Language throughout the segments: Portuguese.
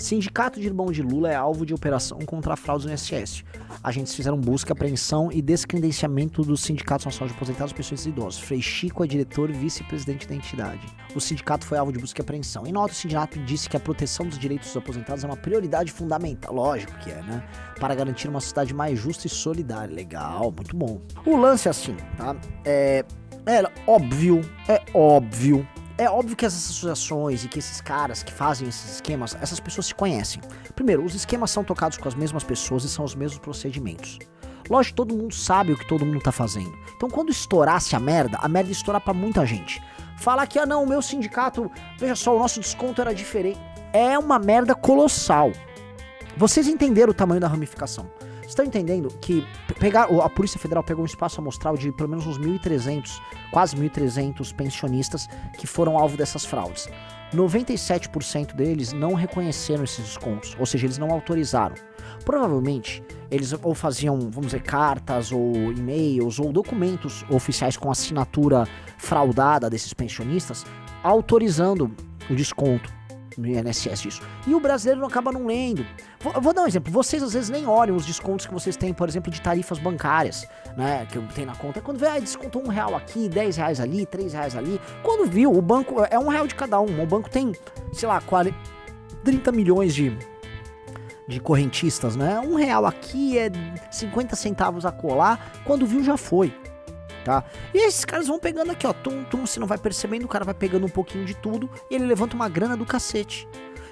Sindicato de Irmão de Lula é alvo de operação contra fraudes no INSS. Agentes fizeram busca, apreensão e descredenciamento do Sindicato Nacional de Aposentados, Pessoas e Idosos. Frei Chico é diretor e vice-presidente da entidade. O sindicato foi alvo de busca e apreensão. Em nota, o sindicato disse que a proteção dos direitos dos aposentados é uma prioridade fundamental. Lógico que é, né? Para garantir uma sociedade mais justa e solidária. Legal, muito bom. O lance é assim, tá? É óbvio que essas associações e que esses caras que fazem esses esquemas, essas pessoas se conhecem. Primeiro, os esquemas são tocados com as mesmas pessoas e são os mesmos procedimentos. Lógico, todo mundo sabe o que todo mundo tá fazendo. Então, quando estourasse a merda ia estourar pra muita gente. Falar que, não, o meu sindicato, veja só, o nosso desconto era diferente. É uma merda colossal. Vocês entenderam o tamanho da ramificação. Vocês estão entendendo que a Polícia Federal pegou um espaço amostral de pelo menos uns 1.300, quase 1.300 pensionistas que foram alvo dessas fraudes. 97% deles não reconheceram esses descontos, ou seja, eles não autorizaram. Provavelmente, eles ou faziam, vamos dizer, cartas ou e-mails ou documentos oficiais com assinatura fraudada desses pensionistas, autorizando o desconto no INSS disso. E o brasileiro acaba não lendo. Vou dar um exemplo. Vocês às vezes nem olham os descontos que vocês têm, por exemplo, de tarifas bancárias, né, que tem na conta. Quando vê, descontou R$1 aqui, R$10 ali, R$3 ali. Quando viu, o banco é R$1 de cada um. O banco tem, sei lá, 30 milhões de correntistas, né? R$1 aqui é 50 centavos a colar. Quando viu, já foi. Tá? E esses caras vão pegando aqui, ó, você não vai percebendo, o cara vai pegando um pouquinho de tudo e ele levanta uma grana do cacete.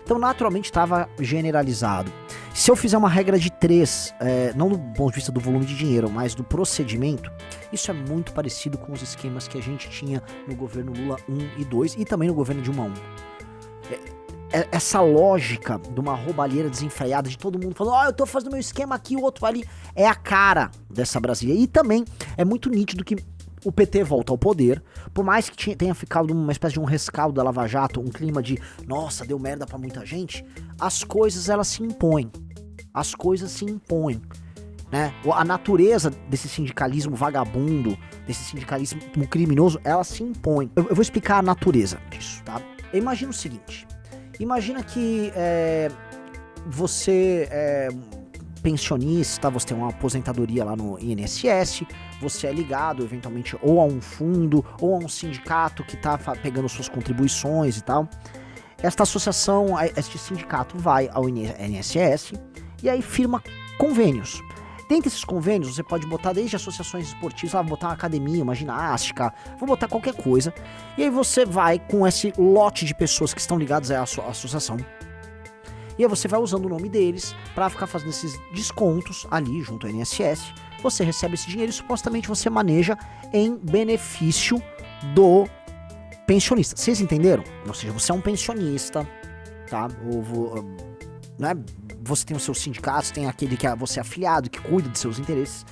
Então, naturalmente, estava generalizado. Se eu fizer uma regra de 3, não do ponto de vista do volume de dinheiro, mas do procedimento, isso é muito parecido com os esquemas que a gente tinha no governo Lula 1 e 2 e também no governo Dilma 1. Essa lógica de uma roubalheira desenfreada, de todo mundo falando, eu tô fazendo meu esquema aqui, o outro ali, é a cara dessa Brasília. E também é muito nítido que o PT volta ao poder, por mais que tenha ficado uma espécie de um rescaldo da Lava Jato, um clima de, nossa, deu merda pra muita gente, as coisas, elas se impõem. As coisas se impõem, né? A natureza desse sindicalismo vagabundo, desse sindicalismo criminoso, ela se impõe. Eu vou explicar a natureza disso, tá? Imagina o seguinte... Imagina que você é pensionista, você tem uma aposentadoria lá no INSS, você é ligado eventualmente ou a um fundo ou a um sindicato que está pegando suas contribuições e tal. Esta associação, este sindicato vai ao INSS e aí firma convênios. Dentre esses convênios, você pode botar desde associações esportivas, vou botar uma academia, uma ginástica, vou botar qualquer coisa. E aí você vai com esse lote de pessoas que estão ligadas à sua associação. E aí você vai usando o nome deles para ficar fazendo esses descontos ali junto ao INSS. Você recebe esse dinheiro e supostamente você maneja em benefício do pensionista. Vocês entenderam? Ou seja, você é um pensionista, tá? Né? Você tem os seus sindicatos, tem aquele que você é afiliado, que cuida de seus interesses.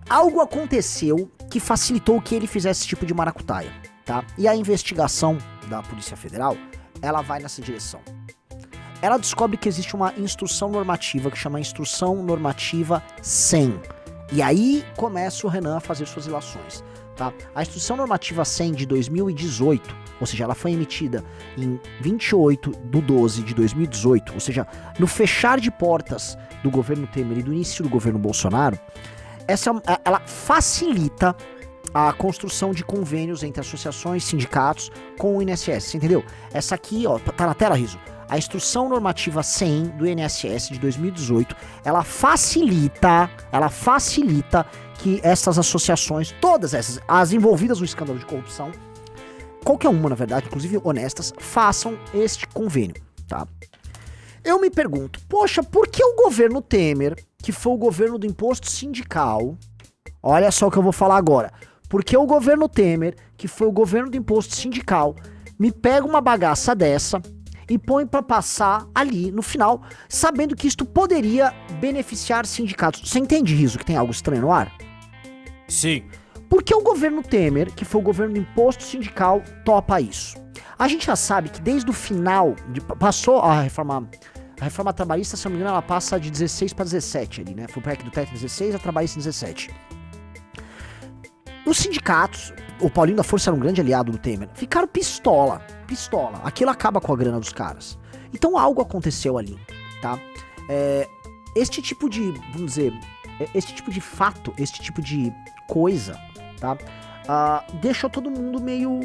Algo aconteceu que facilitou que ele fizesse esse tipo de maracutaia, tá? E a investigação da Polícia Federal, ela vai nessa direção. Ela descobre que existe uma instrução normativa que chama Instrução Normativa 100. E aí começa o Renan a fazer suas ilações, tá? A Instrução Normativa 100 de 2018, ou seja, ela foi emitida em 28/12/2018, ou seja, no fechar de portas do governo Temer e do início do governo Bolsonaro, ela facilita a construção de convênios entre associações, sindicatos com o INSS, você entendeu? Essa aqui, ó, tá na tela, Riso. A Instrução Normativa 100 do INSS de 2018, ela facilita que essas associações, todas essas, as envolvidas no escândalo de corrupção, qualquer uma, na verdade, inclusive honestas, façam este convênio, tá? Eu me pergunto, poxa, por que o governo Temer, que foi o governo do imposto sindical, olha só o que eu vou falar agora, por que o governo Temer, que foi o governo do imposto sindical, me pega uma bagaça dessa e põe pra passar ali, no final, sabendo que isto poderia beneficiar sindicatos? Você entende, Riso, que tem algo estranho no ar? Sim. Por que o governo Temer, que foi o governo do imposto sindical, topa isso? A gente já sabe que desde o final, passou a reforma trabalhista, se não me engano, ela passa de 16 para 17 ali, né? Foi o PEC do teto 16, a trabalhista em 17. Os sindicatos, o Paulinho da Força era um grande aliado do Temer, ficaram pistola. Aquilo acaba com a grana dos caras. Então algo aconteceu ali, tá? Este tipo de, vamos dizer, este tipo de fato, este tipo de coisa, tá? Deixou todo mundo meio...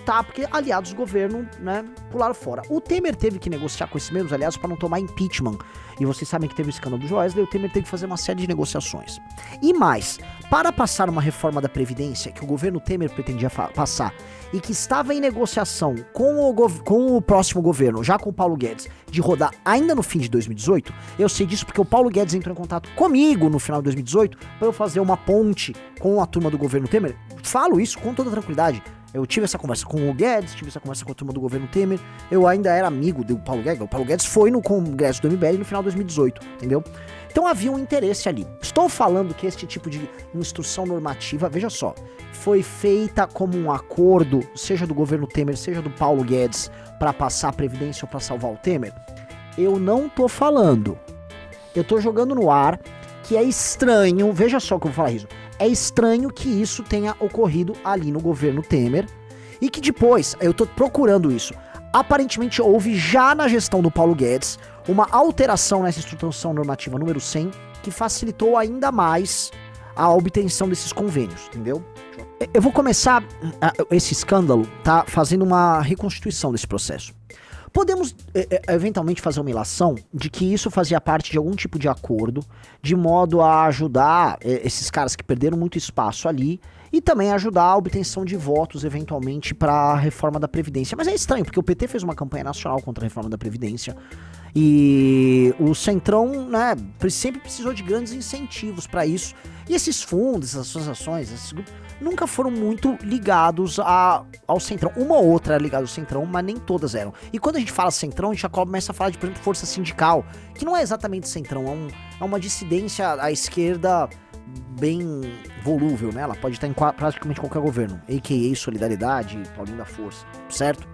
tá, porque aliados do governo, né, pularam fora. O Temer teve que negociar com esses mesmos aliados para não tomar impeachment. E vocês sabem que teve o escândalo do Joesley, o Temer teve que fazer uma série de negociações. E mais, para passar uma reforma da Previdência, que o governo Temer pretendia passar, e que estava em negociação com o próximo governo, já com o Paulo Guedes, de rodar ainda no fim de 2018, eu sei disso porque o Paulo Guedes entrou em contato comigo no final de 2018 para eu fazer uma ponte com a turma do governo Temer. Falo isso com toda tranquilidade. Eu tive essa conversa com o Guedes, tive essa conversa com a turma do governo Temer, eu ainda era amigo do Paulo Guedes, o Paulo Guedes foi no congresso do MBL no final de 2018, entendeu? Então havia um interesse ali. Estou falando que este tipo de instrução normativa, veja só, foi feita como um acordo, seja do governo Temer, seja do Paulo Guedes, para passar a Previdência ou para salvar o Temer. Eu não tô falando. Eu tô jogando no ar que é estranho, veja só o que eu vou falar, Riso. É estranho que isso tenha ocorrido ali no governo Temer e que depois, eu tô procurando isso, aparentemente houve já na gestão do Paulo Guedes uma alteração nessa instrução normativa número 100 que facilitou ainda mais a obtenção desses convênios, entendeu? Eu vou começar esse escândalo, tá, fazendo uma reconstituição desse processo. Podemos, eventualmente, fazer uma ilação de que isso fazia parte de algum tipo de acordo, de modo a ajudar esses caras que perderam muito espaço ali, e também ajudar a obtenção de votos, eventualmente, para a reforma da Previdência. Mas é estranho, porque o PT fez uma campanha nacional contra a reforma da Previdência, e o Centrão, né, sempre precisou de grandes incentivos para isso, e esses fundos, essas associações, esses grupos, nunca foram muito ligados ao Centrão. Uma ou outra era ligada ao Centrão, mas nem todas eram. E quando a gente fala Centrão, a gente já começa a falar de, por exemplo, força sindical, que não é exatamente Centrão, é uma dissidência à esquerda bem volúvel, né? Ela pode estar em praticamente qualquer governo, a.k.a. Solidariedade, Paulinho da Força, certo?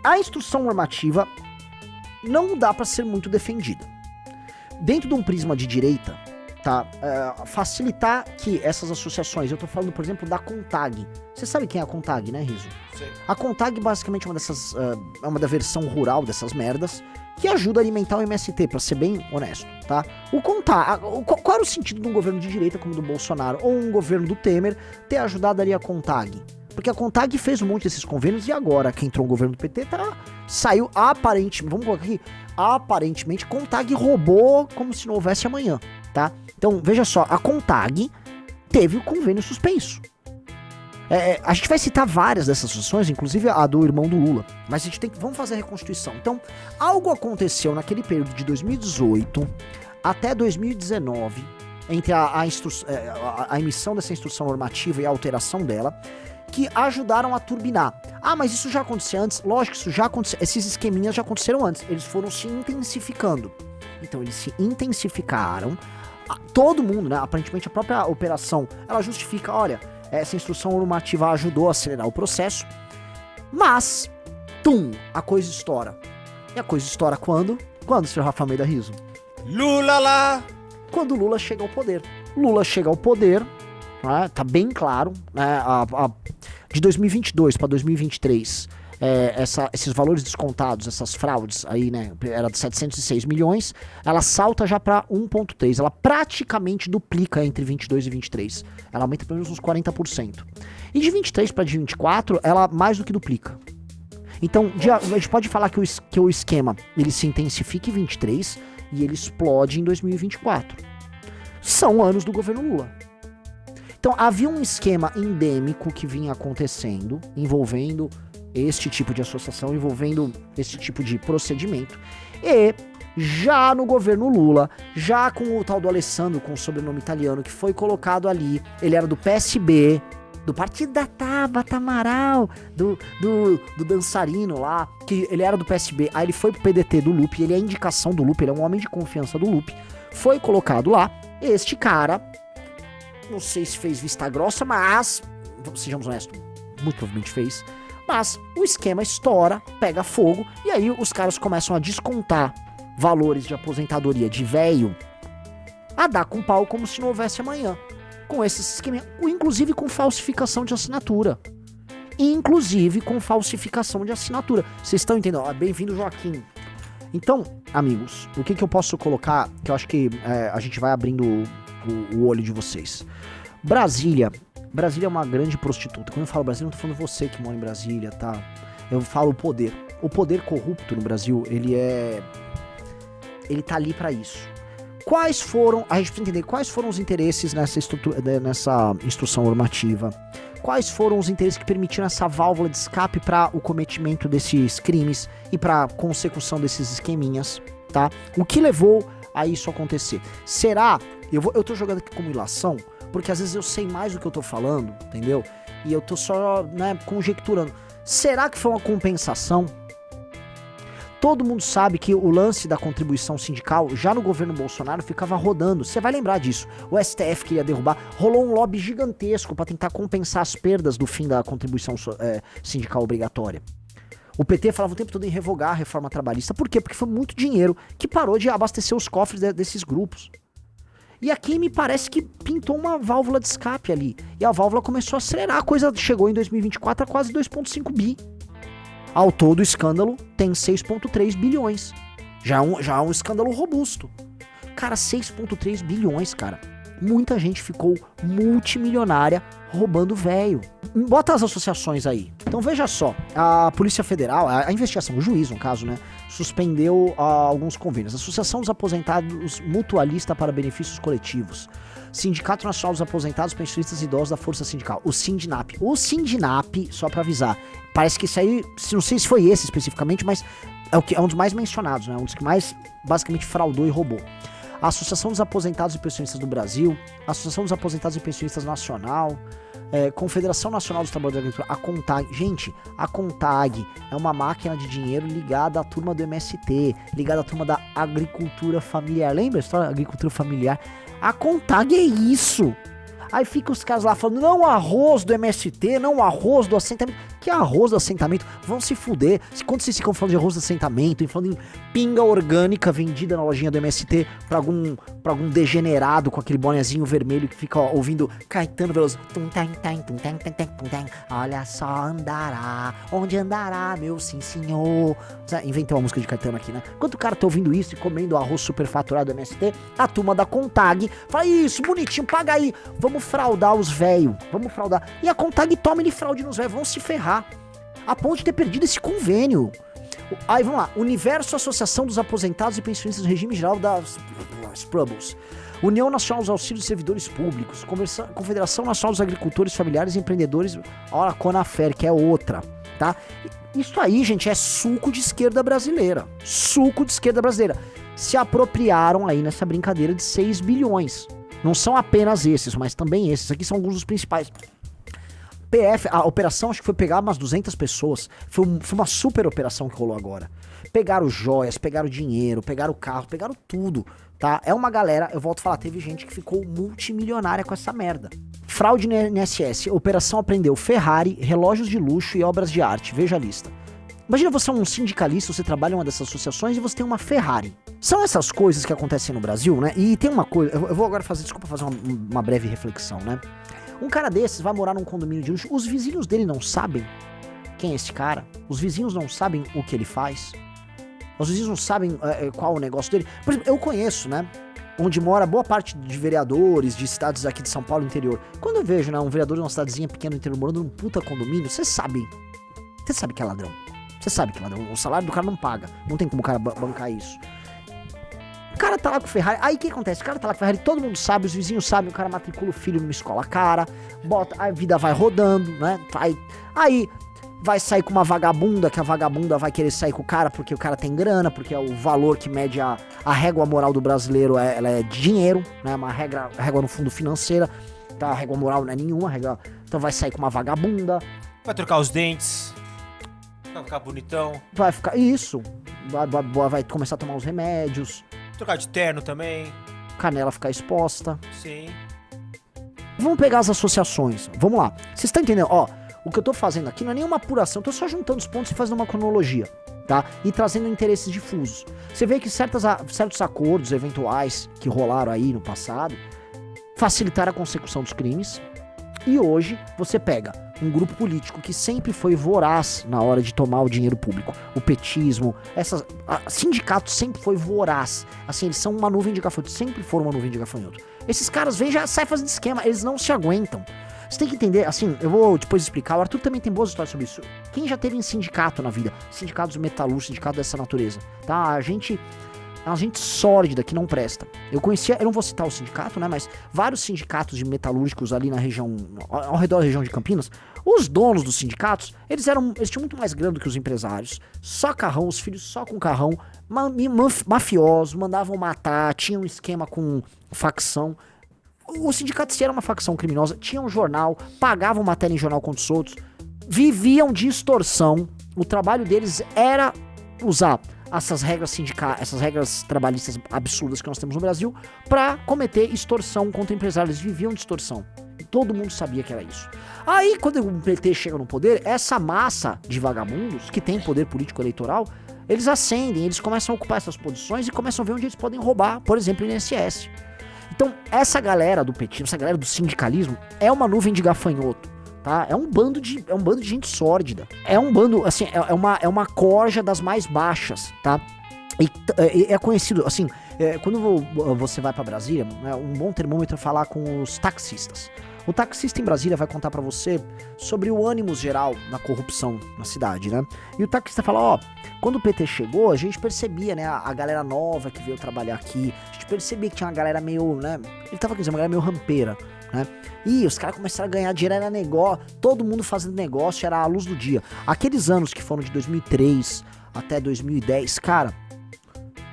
A instrução normativa não dá para ser muito defendida. Dentro de um prisma de direita, tá? Facilitar que essas associações, eu tô falando, por exemplo, da CONTAG. Você sabe quem é a CONTAG, né, Riso? Sim. A CONTAG basicamente é uma dessas, é uma da versão rural dessas merdas, que ajuda a alimentar o MST, pra ser bem honesto, tá? Qual era o sentido de um governo de direita como o do Bolsonaro, ou um governo do Temer, ter ajudado ali a CONTAG? Porque a CONTAG fez um monte desses convênios e agora que entrou o governo do PT, saiu aparentemente, vamos colocar aqui, aparentemente CONTAG roubou como se não houvesse amanhã, tá? Então, veja só, a CONTAG teve o convênio suspenso. A gente vai citar várias dessas associações, inclusive a do irmão do Lula, mas a gente vamos fazer a reconstituição. Então, algo aconteceu naquele período de 2018 até 2019, entre a emissão dessa instrução normativa e a alteração dela, que ajudaram a turbinar. Mas isso já acontecia antes? Lógico que isso já aconteceu, esses esqueminhas já aconteceram antes, eles foram se intensificando. Então, eles se intensificaram, todo mundo, né, aparentemente a própria operação, ela justifica, olha, essa instrução normativa ajudou a acelerar o processo, mas, a coisa estoura. E a coisa estoura quando? Quando, Sr. Rafa Almeida Riso? Lula lá! Quando Lula chega ao poder. Lula chega ao poder, né, tá bem claro, né, de 2022 para 2023, esses valores descontados, essas fraudes aí, né, era de 706 milhões, ela salta já para 1,3, ela praticamente duplica entre 22 e 23, ela aumenta pelo menos uns 40%. E de 23 para 24, ela mais do que duplica. Então, a gente pode falar que o esquema, ele se intensifica em 23 e ele explode em 2024. São anos do governo Lula. Então, havia um esquema endêmico que vinha acontecendo, envolvendo este tipo de associação, envolvendo este tipo de procedimento. E já no governo Lula, já com o tal do Alessandro, com o sobrenome italiano, que foi colocado ali, ele era do PSB, do Partido da Tabata Amaral, do dançarino lá, que ele era do PSB, aí ele foi pro PDT do Lupe, ele é a indicação do Lupe, ele é um homem de confiança do Lupe, foi colocado lá, este cara, não sei se fez vista grossa, mas, sejamos honestos, muito provavelmente fez, mas o esquema estoura, pega fogo, e aí os caras começam a descontar valores de aposentadoria de velho, a dar com pau como se não houvesse amanhã. Com esses esquemas, inclusive com falsificação de assinatura. inclusive com falsificação de assinatura. Vocês estão entendendo? Bem-vindo, Joaquim. Então, amigos, o que eu posso colocar, que eu acho que a gente vai abrindo o olho de vocês. Brasília é uma grande prostituta. Quando eu falo Brasília, não tô falando você que mora em Brasília, tá? Eu falo o poder. O poder corrupto no Brasil, ele tá ali pra isso. A gente precisa entender quais foram os interesses nessa instrução normativa, quais foram os interesses que permitiram essa válvula de escape para o cometimento desses crimes e para a consecução desses esqueminhas, tá? O que levou a isso acontecer? Será? Eu tô jogando aqui como ilação, porque às vezes eu sei mais do que eu tô falando, entendeu? E eu tô só, conjecturando. Será que foi uma compensação? Todo mundo sabe que o lance da contribuição sindical, já no governo Bolsonaro, ficava rodando. Você vai lembrar disso. O STF queria derrubar. Rolou um lobby gigantesco para tentar compensar as perdas do fim da contribuição sindical obrigatória. O PT falava o tempo todo em revogar a reforma trabalhista. Por quê? Porque foi muito dinheiro que parou de abastecer os cofres desses grupos. E aqui me parece que pintou uma válvula de escape ali. E a válvula começou a acelerar. A coisa chegou em 2024 a quase 2,5 bi. Ao todo, o escândalo tem 6,3 bilhões. Já é um escândalo robusto. Cara, 6,3 bilhões, cara. Muita gente ficou multimilionária roubando velho. Bota as associações aí. Então veja só, a Polícia Federal, a investigação, o juiz, no caso, suspendeu alguns convênios. Associação dos Aposentados Mutualista para Benefícios Coletivos. Sindicato Nacional dos Aposentados Pensionistas Idosos da Força Sindical. O Sindinap. O Sindinap, só pra avisar, parece que isso aí, não sei se foi esse especificamente, mas é um dos mais mencionados, um dos que mais basicamente fraudou e roubou. A Associação dos Aposentados e Pensionistas do Brasil, a Associação dos Aposentados e Pensionistas Nacional, Confederação Nacional dos Trabalhadores da Agricultura, a CONTAG. Gente, a CONTAG é uma máquina de dinheiro ligada à turma do MST, ligada à turma da agricultura familiar. Lembra a história da agricultura familiar? A CONTAG é isso. Aí fica os caras lá falando, não arroz do MST, não arroz do assentamento. Que arroz do assentamento? Vão se fuder. Quando vocês ficam falando de arroz do assentamento, e falando em pinga orgânica vendida na lojinha do MST pra algum degenerado com aquele bonezinho vermelho que fica ouvindo Caetano Veloso. Olha só, andará, onde andará, meu sim senhor. Inventou uma música de Caetano aqui, né? Enquanto o cara tá ouvindo isso e comendo arroz superfaturado do MST, a turma da CONTAG fala, isso, bonitinho, paga aí. Vamos fraudar os velhos, vamos fraudar. E a CONTAG toma ele fraude nos velhos, vão se ferrar. A ponto de ter perdido esse convênio. Aí, vamos lá. Universo Associação dos Aposentados e Pensionistas do Regime Geral das Prubbles. União Nacional dos Auxílios de Servidores Públicos. Confederação Nacional dos Agricultores Familiares e Empreendedores. Olha, a Conafer, que é outra, tá? Isso aí, gente, é suco de esquerda brasileira. Suco de esquerda brasileira. Se apropriaram aí nessa brincadeira de 6 bilhões. Não são apenas esses, mas também esses. Aqui são alguns dos principais. PF, a operação acho que foi pegar umas 200 pessoas. Foi uma super operação que rolou agora. Pegaram joias, pegaram dinheiro, pegaram carro, pegaram tudo, tá? É uma galera, eu volto a falar, teve gente que ficou multimilionária com essa merda. Fraude no INSS, operação apreendeu Ferrari, relógios de luxo e obras de arte. Veja a lista. Imagina você é um sindicalista, você trabalha em uma dessas associações e você tem uma Ferrari. São essas coisas que acontecem no Brasil, né? E tem uma coisa, eu vou agora fazer uma breve reflexão, né? Um cara desses vai morar num condomínio de luxo, os vizinhos dele não sabem quem é esse cara, os vizinhos não sabem o que ele faz, os vizinhos não sabem qual é o negócio dele. Por exemplo, eu conheço, né, onde mora boa parte de vereadores de cidades aqui de São Paulo interior. Quando eu vejo, né, um vereador de uma cidadezinha pequena no interior morando num puta condomínio, você sabe que é ladrão. Você sabe que é ladrão. O salário do cara não paga, não tem como o cara bancar isso. O cara tá lá com o Ferrari, aí o que acontece? O cara tá lá com o Ferrari, todo mundo sabe, os vizinhos sabem, o cara matricula o filho numa escola cara, a vida vai rodando, né? Aí vai sair com uma vagabunda, que a vagabunda vai querer sair com o cara porque o cara tem grana, porque é o valor que mede a régua moral do brasileiro, ela é de dinheiro, né? Uma régua no fundo financeira, tá? A régua moral não é nenhuma, então vai sair com uma vagabunda. Vai trocar os dentes, vai ficar bonitão. Vai ficar, isso, vai começar a tomar os remédios. Trocar de terno também. Canela ficar exposta. Sim. Vamos pegar as associações. Vamos lá. Vocês estão entendendo? Ó, o que eu tô fazendo aqui não é nenhuma apuração. Eu tô só juntando os pontos e fazendo uma cronologia, tá? E trazendo interesses difusos. Você vê que certos acordos eventuais que rolaram aí no passado facilitaram a consecução dos crimes. E hoje você pega um grupo político que sempre foi voraz na hora de tomar o dinheiro público. O petismo, sindicato sempre foi voraz. Assim, eles são uma nuvem de gafanhoto, sempre foram uma nuvem de gafanhoto. Esses caras vêm e já saem fazendo esquema, eles não se aguentam. Você tem que entender, assim, eu vou depois explicar, o Arthur também tem boas histórias sobre isso. Quem já teve em sindicato na vida? Sindicatos metalúrgicos, sindicato dessa natureza, tá? A gente sórdida que não presta. Eu não vou citar o sindicato, né, mas vários sindicatos de metalúrgicos ali na região, ao redor da região de Campinas, os donos dos sindicatos, eles tinham muito mais grana do que os empresários, só carrão, os filhos só com carrão, mafiosos, mandavam matar, tinham um esquema com facção. O sindicato se era uma facção criminosa, tinha um jornal, pagavam matéria em jornal contra os outros, viviam de extorsão, o trabalho deles era usar essas regras sindicais, essas regras trabalhistas absurdas que nós temos no Brasil, pra cometer extorsão contra empresários. Eles viviam de extorsão. E todo mundo sabia que era isso. Aí, quando o PT chega no poder, essa massa de vagabundos, que tem poder político eleitoral, eles ascendem, eles começam a ocupar essas posições e começam a ver onde eles podem roubar, por exemplo, o INSS. Então, essa galera do petismo, essa galera do sindicalismo, é uma nuvem de gafanhoto. Tá? É um bando de gente sórdida. É um bando, assim, é uma corja das mais baixas, tá? E é conhecido, assim, quando você vai pra Brasília, é um bom termômetro é falar com os taxistas. O taxista em Brasília vai contar pra você sobre o ânimo geral da corrupção na cidade, né? E o taxista fala, ó, quando o PT chegou, a gente percebia, né, a galera nova que veio trabalhar aqui, a gente percebia que tinha uma galera meio, né, ele tava dizendo, uma galera meio rampeira, né? E os caras começaram a ganhar dinheiro, era negócio, todo mundo fazendo negócio, era a luz do dia. Aqueles anos que foram de 2003 até 2010, cara,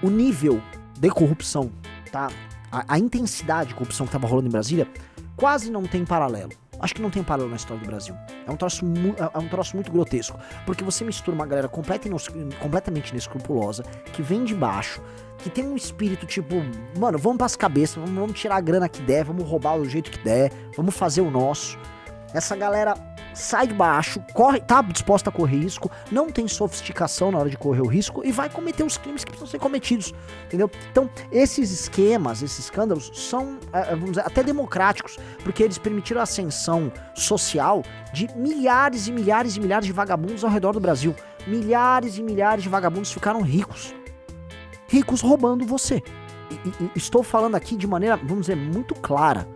o nível de corrupção, tá? A intensidade de corrupção que tava rolando em Brasília quase não tem paralelo. Acho que não tem paralelo na história do Brasil. É um troço muito grotesco. Porque você mistura uma galera completamente inescrupulosa, que vem de baixo, que tem um espírito tipo, mano, vamos pras cabeças, vamos tirar a grana que der, vamos roubar do jeito que der, vamos fazer o nosso. Essa galera sai de baixo, tá disposta a correr risco, não tem sofisticação na hora de correr o risco e vai cometer os crimes que precisam ser cometidos, entendeu? Então, esses esquemas, esses escândalos são, vamos dizer, até democráticos, porque eles permitiram a ascensão social de milhares e milhares e milhares de vagabundos ao redor do Brasil. Milhares e milhares de vagabundos ficaram ricos roubando você. E estou falando aqui de maneira, vamos dizer, muito clara.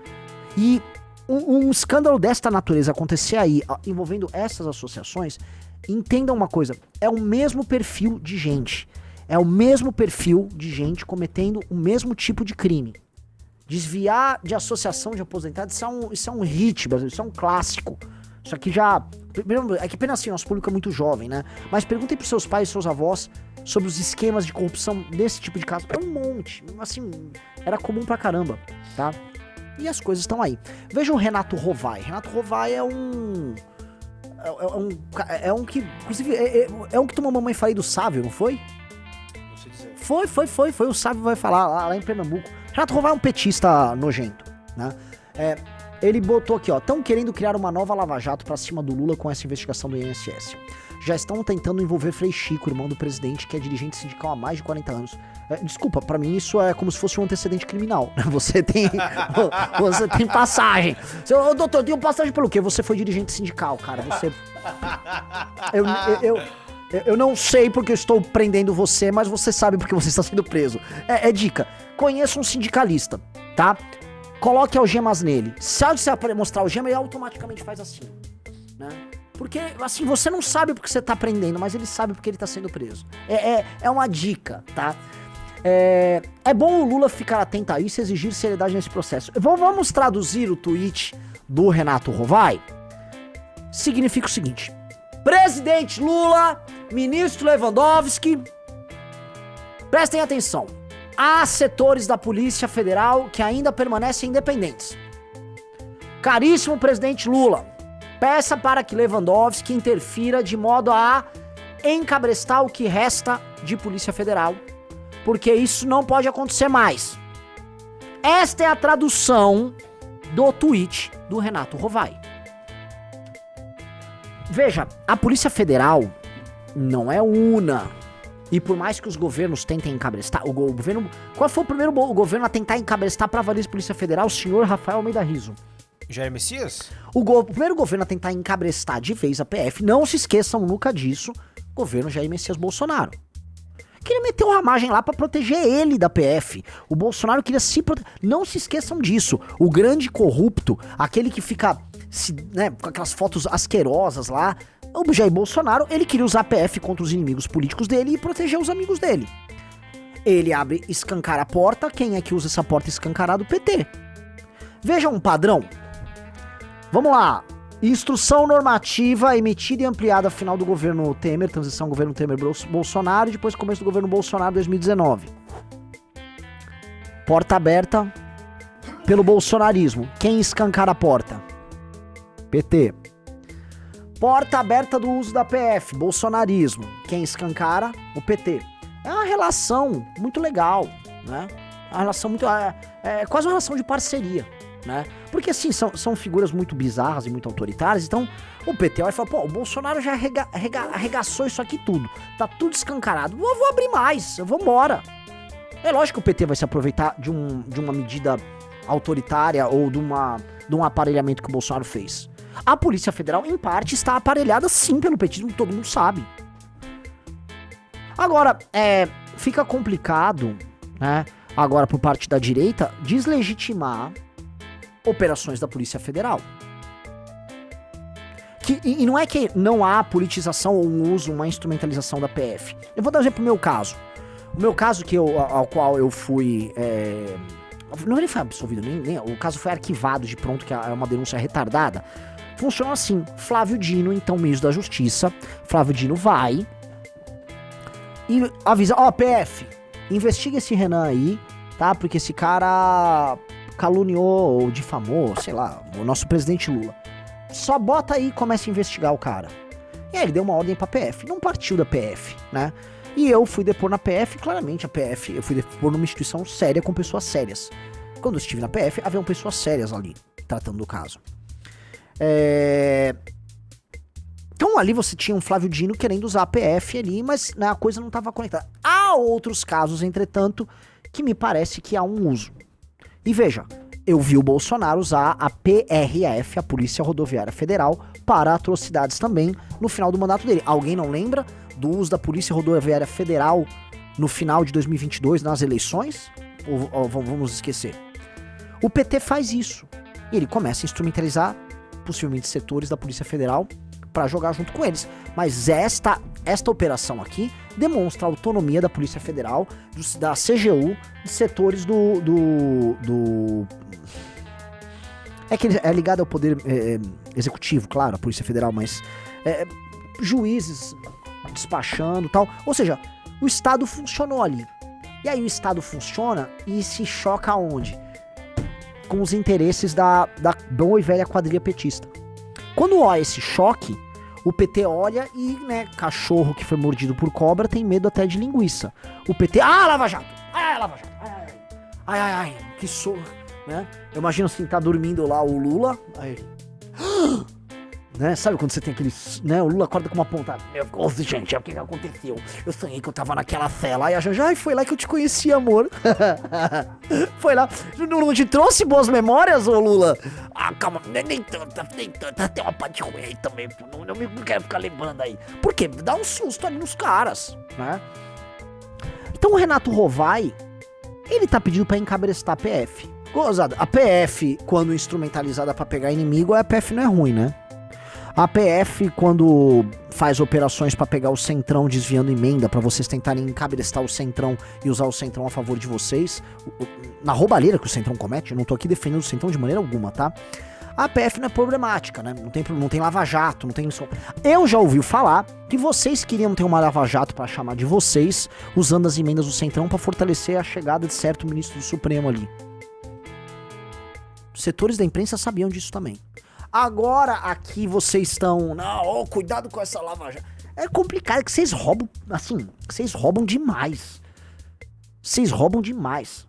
E um escândalo desta natureza acontecer aí, envolvendo essas associações, entendam uma coisa, é o mesmo perfil de gente. É o mesmo perfil de gente cometendo o mesmo tipo de crime. Desviar de associação de aposentados, isso é um hit, Brasil, isso é um clássico. Isso aqui já... É que apenas assim, nosso público é muito jovem, né? Mas perguntem pros seus pais e seus avós sobre os esquemas de corrupção desse tipo de caso. É um monte. Assim, era comum pra caramba, tá? E as coisas estão aí. Veja o Renato Rovai. Renato Rovai é um que, inclusive, é um que tomou mamãe falei do Sávio, não foi? Não sei dizer. Foi. O Sávio vai falar lá em Pernambuco. Renato Rovai é um petista nojento, né? Ele botou aqui, ó, estão querendo criar uma nova Lava Jato pra cima do Lula com essa investigação do INSS. Já estão tentando envolver Frei Chico, irmão do presidente, que é dirigente sindical há mais de 40 anos. Desculpa, pra mim isso é como se fosse um antecedente criminal. Você tem passagem. Ô, doutor, tem passagem pelo quê? Você foi dirigente sindical, cara. Você... Eu não sei porque eu estou prendendo você, mas você sabe porque você está sendo preso. Dica, conheça um sindicalista, tá? Coloque algemas nele. Se você mostrar algema, ele automaticamente faz assim, né? Porque, assim, você não sabe porque você tá prendendo, mas ele sabe porque ele tá sendo preso. É uma dica, tá? É bom o Lula ficar atento a isso e exigir seriedade nesse processo. Vamos traduzir o tweet do Renato Rovai? Significa o seguinte: presidente Lula, ministro Lewandowski, prestem atenção. Há setores da Polícia Federal que ainda permanecem independentes. Caríssimo presidente Lula, peça para que Lewandowski interfira de modo a encabrestar o que resta de Polícia Federal, porque isso não pode acontecer mais. Esta é a tradução do tweet do Renato Rovai. Veja, a Polícia Federal não é una. E por mais que os governos tentem encabrestar, o governo... Qual foi o primeiro governo a tentar encabrestar para valer a Polícia Federal? O senhor Rafael Almeida Rizzo. Jair Messias? O primeiro governo a tentar encabrestar de vez a PF, não se esqueçam nunca disso, governo Jair Messias Bolsonaro. Queria meter uma ramagem lá pra proteger ele da PF. O Bolsonaro queria se proteger. Não se esqueçam disso. O grande corrupto, aquele que fica com aquelas fotos asquerosas lá, o Jair Bolsonaro, ele queria usar a PF contra os inimigos políticos dele e proteger os amigos dele. Ele abre, escancara a porta. Quem é que usa essa porta escancarada? O PT. Veja um padrão. Vamos lá. Instrução normativa emitida e ampliada final do governo Temer, transição governo Temer-Bolsonaro, e depois começo do governo Bolsonaro 2019. Porta aberta pelo bolsonarismo. Quem escancara a porta? PT. Porta aberta do uso da PF, bolsonarismo. Quem escancara? O PT. É uma relação muito legal, né? Uma relação muito... É quase uma relação de parceria, né? Porque assim, são figuras muito bizarras e muito autoritárias, então o PT vai falar, pô, o Bolsonaro já arregaçou isso aqui tudo, tá tudo escancarado, eu vou abrir mais, eu vou embora. É lógico que o PT vai se aproveitar de uma medida autoritária ou de um aparelhamento que o Bolsonaro fez. A Polícia Federal, em parte, está aparelhada sim pelo petismo, todo mundo sabe. Agora, fica complicado, né, agora por parte da direita, deslegitimar operações da Polícia Federal. E não é que não há politização ou um uso, uma instrumentalização da PF. Eu vou dar um exemplo pro meu caso. O meu caso ao qual eu fui... Não, ele foi absolvido, nem o caso foi arquivado de pronto, que é uma denúncia retardada. Funciona assim, Flávio Dino, então ministro da Justiça, Flávio Dino vai e avisa, PF, investiga esse Renan aí, tá? Porque esse cara caluniou ou difamou, sei lá, o nosso presidente Lula. Só bota aí e começa a investigar o cara. E aí ele deu uma ordem pra PF, não partiu da PF, né? E eu fui depor na PF, claramente a PF, eu fui depor numa instituição séria com pessoas sérias. Quando eu estive na PF, haviam pessoas sérias ali, tratando do caso. Então ali você tinha um Flávio Dino querendo usar a PF ali, mas a coisa não estava conectada. Há outros casos, entretanto, que me parece que há um uso. E veja, eu vi o Bolsonaro usar a PRF, a Polícia Rodoviária Federal, para atrocidades também no final do mandato dele. Alguém não lembra do uso da Polícia Rodoviária Federal no final de 2022 nas eleições? Ou vamos esquecer? O PT faz isso. E ele começa a instrumentalizar possivelmente setores da Polícia Federal para jogar junto com eles. Mas esta operação aqui demonstra a autonomia da Polícia Federal, da CGU, de setores é que é ligado ao poder executivo, claro, a Polícia Federal, mas juízes despachando e tal. Ou seja, o Estado funcionou ali. E aí o Estado funciona e se choca aonde? Com os interesses da boa e velha quadrilha petista. Quando há esse choque, o PT olha e, cachorro que foi mordido por cobra tem medo até de linguiça. O PT, Lava Jato! Lava Jato! Ai, que sorro, né? Eu imagino assim, tá dormindo lá o Lula, aí... Né? Sabe quando você tem aquele... Né? O Lula acorda com uma pontada. Gente, o que aconteceu? Eu sonhei que eu tava naquela cela. Aí a Janja, foi lá que eu te conheci, amor. Foi lá. Não te trouxe boas memórias, ô Lula? Calma, nem tanta. Tem uma parte ruim aí também. Não quero ficar lembrando aí. Por quê? Dá um susto ali nos caras, né? Então o Renato Rovai, ele tá pedindo pra encabrestar a PF. Gozada, a PF, quando instrumentalizada pra pegar inimigo, a PF não é ruim, né? A PF, quando faz operações pra pegar o Centrão desviando emenda, pra vocês tentarem encabrestar o Centrão e usar o Centrão a favor de vocês, na roubalheira que o Centrão comete, eu não tô aqui defendendo o Centrão de maneira alguma, tá? A PF não é problemática, né? Não tem lava-jato, não tem... Eu já ouvi falar que vocês queriam ter uma lava-jato pra chamar de vocês, usando as emendas do Centrão pra fortalecer a chegada de certo ministro do Supremo ali. Setores da imprensa sabiam disso também. Agora aqui vocês estão... Não, cuidado com essa lava-jato. É complicado, que vocês roubam, assim, vocês roubam demais. Vocês roubam demais.